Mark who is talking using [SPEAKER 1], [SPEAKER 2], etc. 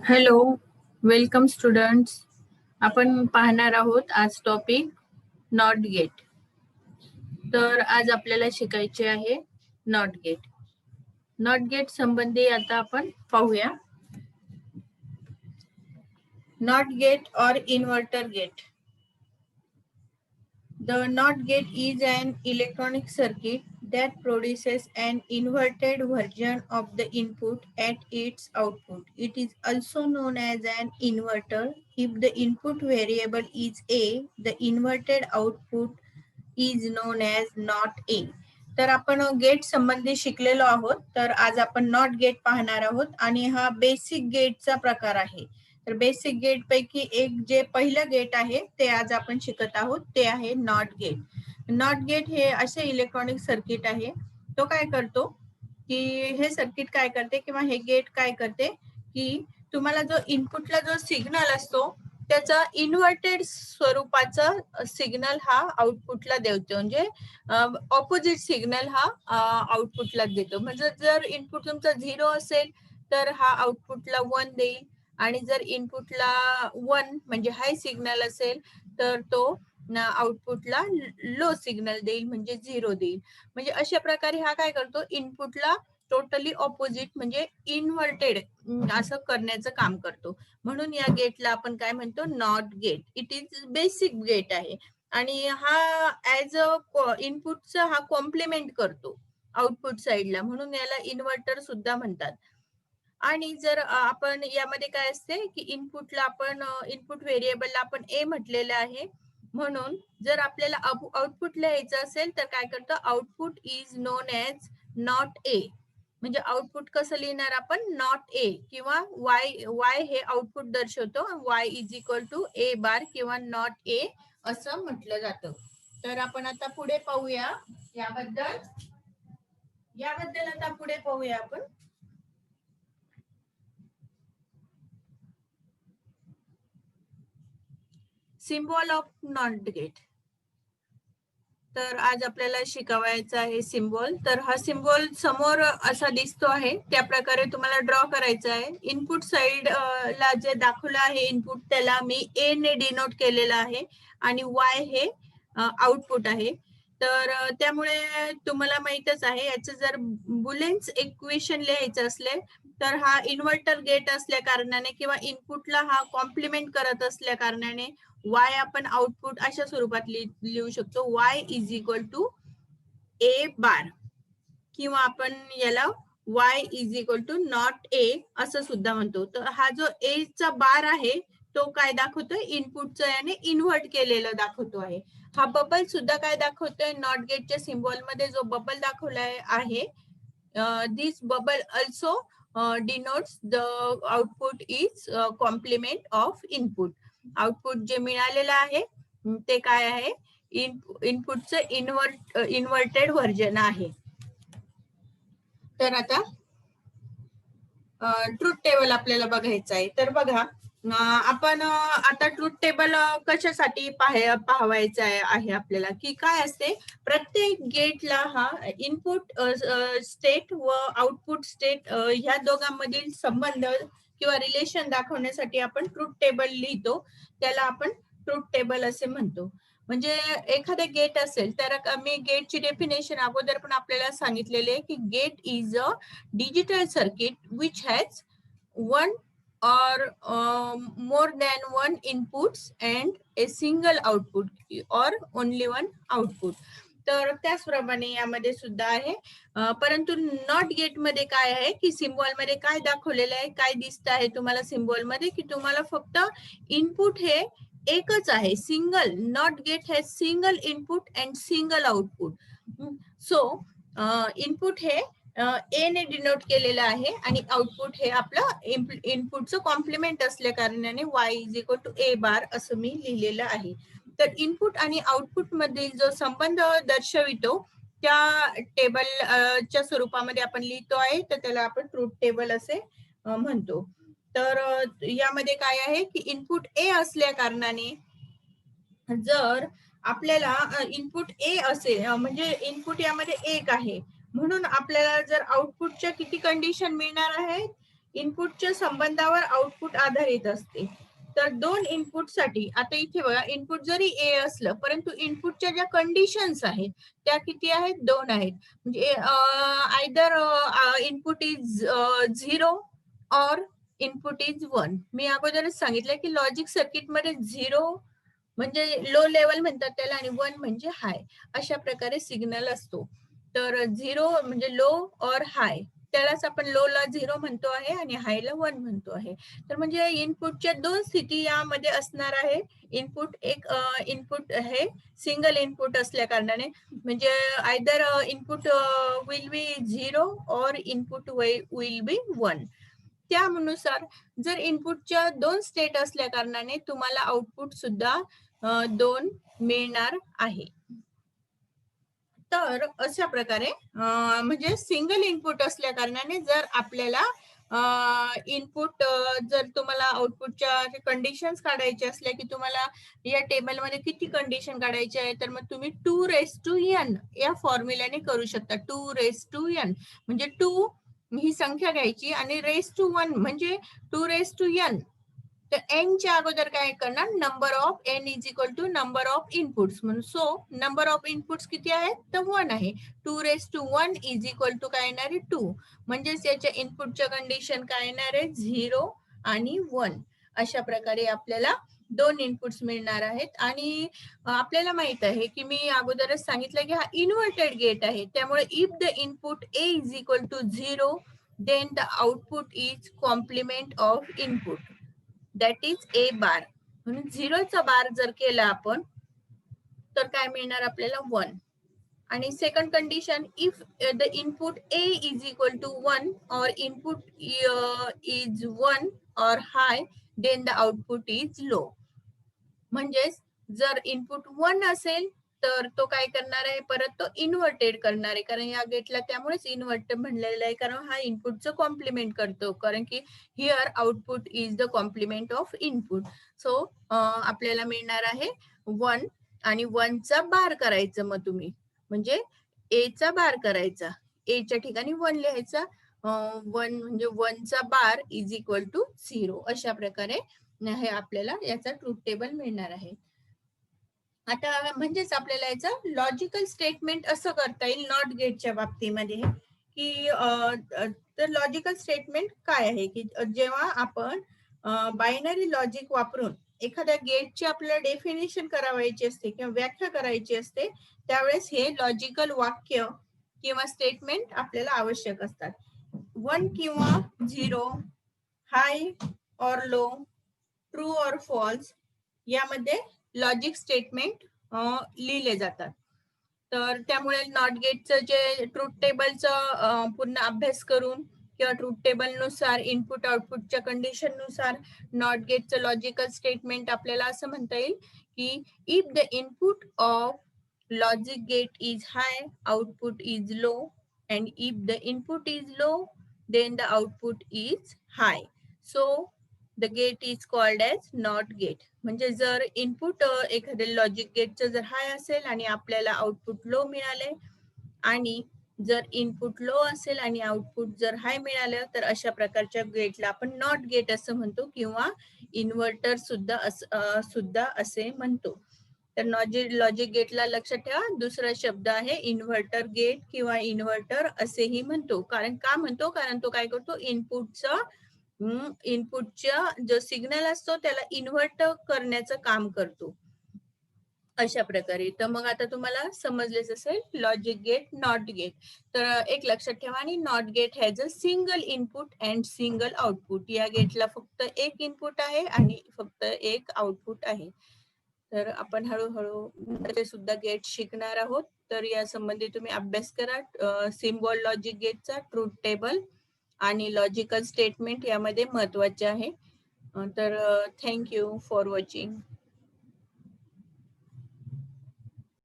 [SPEAKER 1] Hello, welcome students. आपण पाहणार आहोत आज टॉपिक नॉट गेट. तर आज आपल्याला शिकायचे आहे नॉट गेट. नॉट गेट संबंधी आता आपण पाहूया. Not gate or inverter gate. The NOT gate is an electronic circuit that produces an inverted version of the input at its output. It is also known as an inverter. If the input variable is A, the inverted output is known as not A. तर आपण gate संबंधी शिकलेलो आहोत. तर आज आपण not gate पाहणार आहोत आणि हा बेसिक गेटचा प्रकार आहे. तर बेसिक गेट पैकी एक जे पहिलं गेट आहे ते आज आपण शिकत आहोत, ते आहे नॉट गेट. नॉट गेट हे असे इलेक्ट्रॉनिक सर्किट आहे. तो काय करतो की हे सर्किट काय करते किंवा हे गेट काय करते की तुम्हाला जो इनपुटला जो सिग्नल असतो त्याचा इन्व्हर्टेड स्वरूपाचा सिग्नल हा आउटपुटला देतो. म्हणजे ऑपोजिट सिग्नल हा आउटपुटला देतो. म्हणजे जर इनपुट तुमचा 0 असेल तर हा आउटपुटला 1 देईल आणि जर इनपुटला 1 म्हणजे हाय सिग्नल असेल तर तो आउटपुटला लो सिग्नल देईल म्हणजे 0 देईल. म्हणजे अशा प्रकारे हा काय करतो, इनपुटला टोटली ऑपोजिट म्हणजे इन्व्हर्टेड असं करण्याचं काम करतो. म्हणून या गेटला आपण काय म्हणतो, not gate. It is basic gate आहे आणि हा ऍज अ इनपुटचा हा कॉम्प्लिमेंट करतो आउटपुट साइडला, म्हणून याला इन्व्हर्टर सुद्धा म्हणतात. आणि जर आपण यामध्ये काय असते की इनपुटला आपण इनपुट व्हेरिएबलला आपण ए म्हटलेलं आहे. म्हणून जर आपल्याला आउटपुट लिहायचं असेल तर काय करतो, output is known as not A. म्हणजे आउटपुट कसं लिहिणार आपण, नॉट ए किंवा वाय हे आउटपुट दर्शवतो. Y is equal to A bar किंवा नॉट ए असं म्हटलं जातं. तर आपण आता पुढे पाहूया याबद्दल आता पुढे पाहूया आपण. Symbol of not gate. तर आज आपल्याला शिकवायचा आहे सिम्बॉल. तर हा सिम्बॉल समोर असा दिसतो आहे, त्या प्रकारे तुम्हाला ड्रॉ करायचा आहे. इनपुट साइड ला जे दाखवलं आहे इनपुट, त्याला मी ए ने डिनोट केलेलं आहे आणि वाय हे आउटपुट आहे. तर त्यामुळे तुम्हाला माहितच आहे, याचं जर बुलेन्स इक्वेशन लिहायचं असले तर हा इन्व्हर्टर गेट असल्या कारणाने किंवा इनपुटला हा कॉम्प्लिमेंट करत असल्या कारणाने वाय आपण आउटपुट अशा स्वरूपात लिहू शकतो. Y is equal to A bar किंवा आपण याला Y is equal to not A असं सुद्धा म्हणतो. तर हा जो ए चा बार आहे तो काय दाखवतोय, इनपुटचं याने इन्व्हर्ट केलेलं दाखवतो आहे. हा बबल सुद्धा काय दाखवतोय, नॉट गेटच्या सिम्बॉल मध्ये जो बबल दाखवला आहे, this bubble also denotes the output is complement of input. Output जे मिळालेलं आहे ते काय आहे, इनपुटचं इन्व्हर्टेड व्हर्जन आहे. तर आता ट्रूथ टेबल आपल्याला बघायचं आहे. तर बघा, आपण आता ट्रूथ टेबल कशासाठी पाहावायचं आहे आपल्याला, की काय असते, प्रत्येक गेटला हा इनपुट स्टेट व आउटपुट स्टेट ह्या दोघांमधील संबंध किंवा रिलेशन दाखवण्यासाठी आपण ट्रूथ टेबल लिहितो. त्याला आपण ट्रूथ टेबल असे म्हणतो. म्हणजे एखादे गेट असेल तर मी गेटची डेफिनेशन अगोदर पण आपल्याला सांगितलेले आहे की gate is a digital circuit which has one or more than one inputs and a single output or only one output. तर त्याचप्रमाणे यामध्ये सुद्धा आहे. परंतु नॉट गेट मध्ये काय आहे की सिम्बॉल मध्ये काय दाखवलेलं आहे, काय दिसत आहे तुम्हाला सिम्बॉल मध्ये, की तुम्हाला फक्त इनपुट हे एकच आहे, single. Not gate has single input and single output. So input हे ए ने डिनोट केलेलं आहे आणि आउटपुट हे आपलं इनपुटचं कॉम्प्लिमेंट असल्या कारणाने Y is equal to A बार असं मी लिहिलेलं आहे. तर इनपुट आणि आउटपुट मधील जो संबंध दर्शवितो त्या टेबलच्या स्वरूपामध्ये आपण लिहितो आहे, तर त्याला आपण ट्रूथ टेबल असे म्हणतो. तर यामध्ये काय आहे की इनपुट ए असल्या कारणाने जर आपल्याला इनपुट ए असेल, म्हणजे इनपुट यामध्ये एक आहे, म्हणून आपल्याला जर आउटपुटच्या किती कंडिशन मिळणार आहेत, इनपुटच्या संबंधावर आउटपुट आधारित असते. तर दोन इनपुटसाठी आता इथे बघा, इनपुट जरी ए असलं परंतु इनपुटच्या ज्या कंडिशन्स आहेत त्या किती आहेत? दोन आहेत. म्हणजे आयदर इनपुट इज 0 और इनपुट इज 1. मी अगोदरच सांगितलं की लॉजिक सर्किट मध्ये 0 म्हणजे लो लेवल म्हणतात त्याला आणि 1 म्हणजे हाय, अशा प्रकारे सिग्नल असतो. तर 0 म्हणजे लो और हाय, त्यालाच आपण लो ला 0 म्हणतो आहे आणि हाय ला 1 म्हणतो आहे. तर म्हणजे इनपुटच्या दोन स्थिती यामध्ये असणार आहे. इनपुट एक इनपुट हे सिंगल इनपुट असल्या कारणाने म्हणजे आयदर इनपुट विल बी 0 और इनपुट विल बी 1. त्यानुसार जर इनपुटच्या दोन स्टेट असल्या कारणाने तुम्हाला आउटपुट सुद्धा 2 मिळणार आहे. तर अशा प्रकारे म्हणजे सिंगल इनपुट असल्या कारणाने जर आपल्याला इनपुट जर तुम्हाला आउटपुटच्या कंडिशन्स काढायचे असल्या की तुम्हाला या टेबलमध्ये किती कंडिशन काढायचे आहे, तर मग तुम्ही 2n या फॉर्म्युल्याने करू शकता. 2n म्हणजे 2 ही संख्या घ्यायची आणि रेस टू 1 म्हणजे 2n. तर n च्या अगोदर काय करणार? Number of n is equal to number of inputs म्हणून. सो नंबर ऑफ इनपुट्स किती आहेत? तर 1 आहे. 2 इज इक्वल टू काय येणार आहे? 2. म्हणजेच याच्या इनपुटच्या कंडिशन काय येणार आहे? 0 आणि 1. अशा प्रकारे आपल्याला दोन इनपुट्स मिळणार आहेत. आणि आपल्याला माहित आहे की मी अगोदरच सांगितलं की हा इन्व्हर्टेड गेट आहे, त्यामुळे if the input a is equal to 0 then the output is complement of input, that is A bar. म्हणून 0चा बार जर केला आपण तर काय मिळणार आपल्याला? 1. आणि second condition, if the input a is equal to 1 और इनपुट इज 1 और high then the output is low. म्हणजेच जर इनपुट 1 असेल तर तो काय करणार आहे? परत तो इन्व्हर्टेड करणार आहे, कारण या गेटला त्यामुळेच इन्व्हर्टर म्हणलेलं आहे, कारण हा इनपुटचं कॉम्प्लिमेंट करतो, कारण की here output is the complement of input. So आपल्याला मिळणार आहे 1 आणि 1चा बार करायचं. मग तुम्ही म्हणजे ए चा बार करायचा, ए च्या ठिकाणी 1 लिहायचा. 1 म्हणजे 1चा बार इज इक्वल टू 0. अशा प्रकारे हे आपल्याला याचा ट्रूथ टेबल मिळणार आहे. आता म्हणजेच आपल्याला याचं लॉजिकल स्टेटमेंट असं करता येईल नॉट गेटच्या बाबतीमध्ये की तर लॉजिकल स्टेटमेंट काय आहे की जेव्हा आपण बायनरी लॉजिक वापरून एखाद्या गेटची आपल्याला डेफिनेशन करावायची असते किंवा व्याख्या करायची असते, त्यावेळेस हे लॉजिकल वाक्य किंवा स्टेटमेंट आपल्याला आवश्यक असतात. 1 किंवा 0, हाय और लो, ट्रू और फॉल्स यामध्ये लॉजिक स्टेटमेंट लिहिले जातात. तर त्यामुळे नॉट गेटचं जे ट्रूथ टेबलचं पूर्ण अभ्यास करून किंवा ट्रूथ टेबल नुसार इनपुट आउटपुटच्या कंडिशन नुसार नॉट गेटचं लॉजिकल स्टेटमेंट आपल्याला असं म्हणता येईल की if the input of logic gate is high output is low and if the input is low then the output is high. So the gate is called as not gate. म्हणजे जर input एखाद्या logic गेटचं जर हाय असेल आणि आपल्याला output low मिळाले आणि जर इनपुट लो असेल आणि आउटपुट जर हाय मिळालं तर अशा प्रकारच्या गेटला आपण नॉट गेट असं म्हणतो किंवा इन्व्हर्टर सुद्धा असे म्हणतो. तर लॉजिक गेटला लक्षात ठेवा, दुसरा शब्द आहे इन्व्हर्टर गेट किंवा इन्व्हर्टर असेही म्हणतो. कारण का म्हणतो? कारण तो काय करतो? इनपुटचा जो सिग्नल असतो त्याला इन्व्हर्ट करण्याचं काम करतो. अशा प्रकारे. तर मग आता तुम्हाला समजलेच असेल लॉजिक गेट, नॉट गेट. तर एक लक्षात ठेवा, आणि not gate has a single input and single output. या गेटला फक्त एक इनपुट आहे आणि फक्त एक आउटपुट आहे. तर आपण हळूहळू सुद्धा गेट शिकणार आहोत. तर या संबंधी तुम्ही अभ्यास करा. सिम्बॉल लॉजिक गेटचा, ट्रूथ टेबल आणि लॉजिकल स्टेटमेंट यामध्ये महत्वाचे आहे. तर थँक्यू फॉर वॉचिंग.